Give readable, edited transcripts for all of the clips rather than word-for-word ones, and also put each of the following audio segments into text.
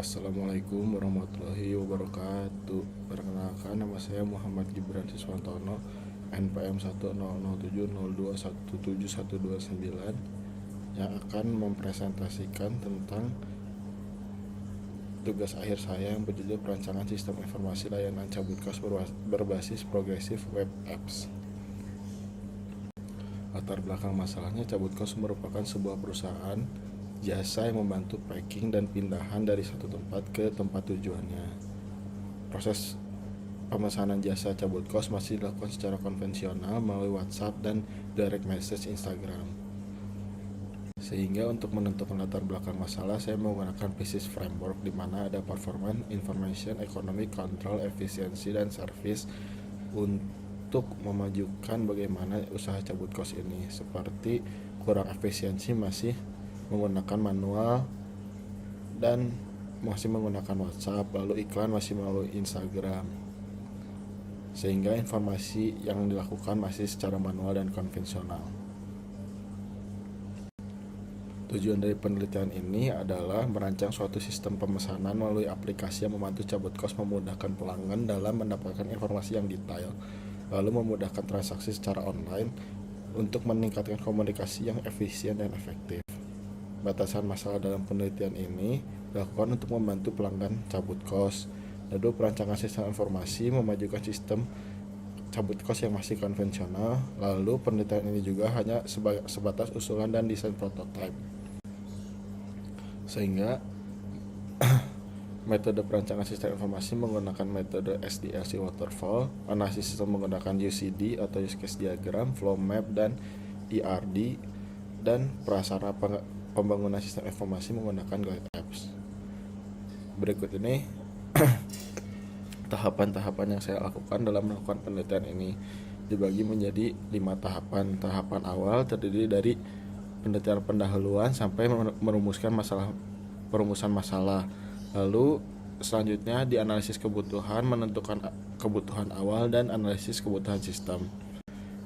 Assalamualaikum warahmatullahi wabarakatuh. Perkenalkan, nama saya Muhammad Gibran Siswantono, NPM 1007020171129, yang akan mempresentasikan tentang tugas akhir saya yang berjudul Perancangan Sistem Informasi Layanan Cabut Kos berbasis Progressive Web Apps. Latar belakang masalahnya, Cabut Kos merupakan sebuah perusahaan jasa yang membantu packing dan pindahan dari satu tempat ke tempat tujuannya. Proses pemesanan jasa cabut kos masih dilakukan secara konvensional melalui WhatsApp dan direct message Instagram. Sehingga untuk menentukan latar belakang masalah, saya menggunakan PISIS framework, di mana ada performance, information, economic, control, efisiensi, dan service untuk memajukan bagaimana usaha cabut kos ini. Seperti kurang efisiensi masih menggunakan manual dan masih menggunakan WhatsApp, lalu iklan masih melalui Instagram, sehingga informasi yang dilakukan masih secara manual dan konvensional. Tujuan dari penelitian ini adalah merancang suatu sistem pemesanan melalui aplikasi yang membantu cabut kos memudahkan pelanggan dalam mendapatkan informasi yang detail, lalu memudahkan transaksi secara online untuk meningkatkan komunikasi yang efisien dan efektif. Batasan masalah dalam penelitian ini dilakukan untuk membantu pelanggan cabut kos. Lalu perancangan sistem informasi memajukan sistem cabut kos yang masih konvensional. Lalu penelitian ini juga hanya sebatas usulan dan desain prototipe. Sehingga metode perancangan sistem informasi menggunakan metode SDLC waterfall, analisis sistem menggunakan UCD atau use case diagram, flow map, dan ERD, dan prasarana pembangunan sistem informasi menggunakan Glide Apps. Berikut ini tahapan-tahapan yang saya lakukan dalam melakukan penelitian ini dibagi menjadi 5 tahapan. Tahapan awal terdiri dari penelitian pendahuluan sampai perumusan masalah. Lalu selanjutnya dianalisis kebutuhan, menentukan kebutuhan awal, dan analisis kebutuhan sistem.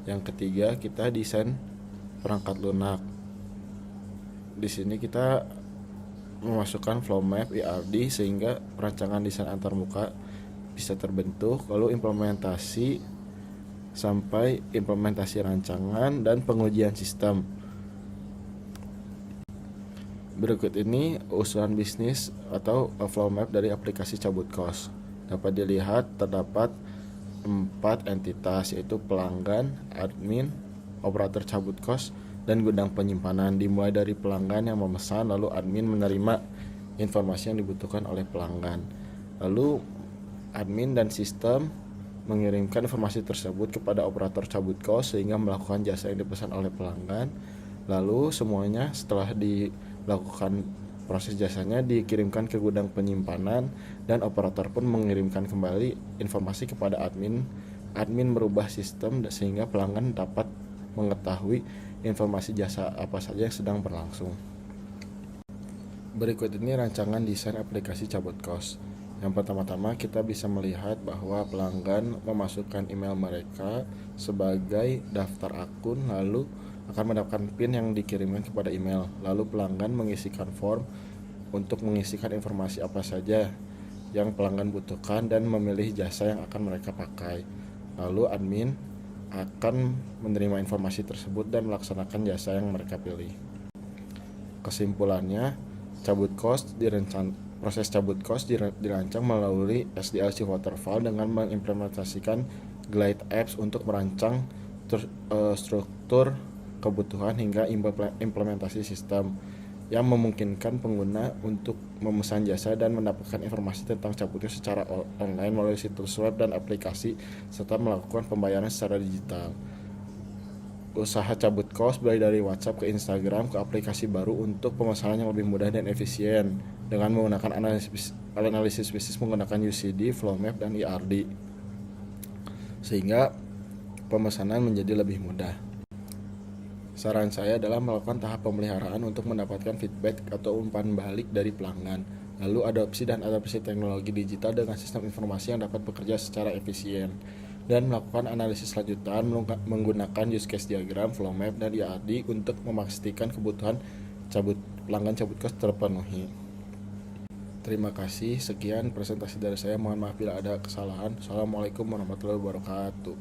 Yang ketiga, kita desain perangkat lunak. Di sini kita memasukkan flow map ERD sehingga perancangan desain antarmuka bisa terbentuk, lalu implementasi sampai implementasi rancangan dan pengujian sistem. Berikut ini usulan bisnis atau flow map dari aplikasi cabut kos. Dapat dilihat terdapat 4 entitas, yaitu pelanggan, admin, operator cabut kos, dan gudang penyimpanan. Dimulai dari pelanggan yang memesan, lalu admin menerima informasi yang dibutuhkan oleh pelanggan, lalu admin dan sistem mengirimkan informasi tersebut kepada operator cabut kos sehingga melakukan jasa yang dipesan oleh pelanggan. Lalu semuanya setelah dilakukan proses jasanya dikirimkan ke gudang penyimpanan, dan operator pun mengirimkan kembali informasi kepada admin. Admin merubah sistem sehingga pelanggan dapat mengetahui informasi jasa apa saja yang sedang berlangsung. Berikut ini rancangan desain aplikasi cabut kos. Yang pertama-tama kita bisa melihat bahwa pelanggan memasukkan email mereka sebagai daftar akun, lalu akan mendapatkan PIN yang dikirimkan kepada email. Lalu pelanggan mengisikan form untuk mengisikan informasi apa saja yang pelanggan butuhkan dan memilih jasa yang akan mereka pakai. Lalu admin akan menerima informasi tersebut dan melaksanakan jasa yang mereka pilih. Kesimpulannya, proses cabut kos dirancang melalui SDLC waterfall dengan mengimplementasikan Glide Apps untuk merancang struktur kebutuhan hingga implementasi sistem yang memungkinkan pengguna untuk memesan jasa dan mendapatkan informasi tentang cabut kos secara online melalui situs web dan aplikasi, serta melakukan pembayaran secara digital. Usaha cabut kos mulai dari WhatsApp ke Instagram ke aplikasi baru untuk pemesanan yang lebih mudah dan efisien dengan menggunakan analisis bisnis menggunakan UCD, flow map, dan ERD, sehingga pemesanan menjadi lebih mudah. Saran saya adalah melakukan tahap pemeliharaan untuk mendapatkan feedback atau umpan balik dari pelanggan, lalu adopsi teknologi digital dengan sistem informasi yang dapat bekerja secara efisien, dan melakukan analisis lanjutan menggunakan use case diagram, flow map, dan ERD untuk memastikan kebutuhan pelanggan cabut kos terpenuhi. Terima kasih, sekian presentasi dari saya. Mohon maaf bila ada kesalahan. Assalamualaikum warahmatullahi wabarakatuh.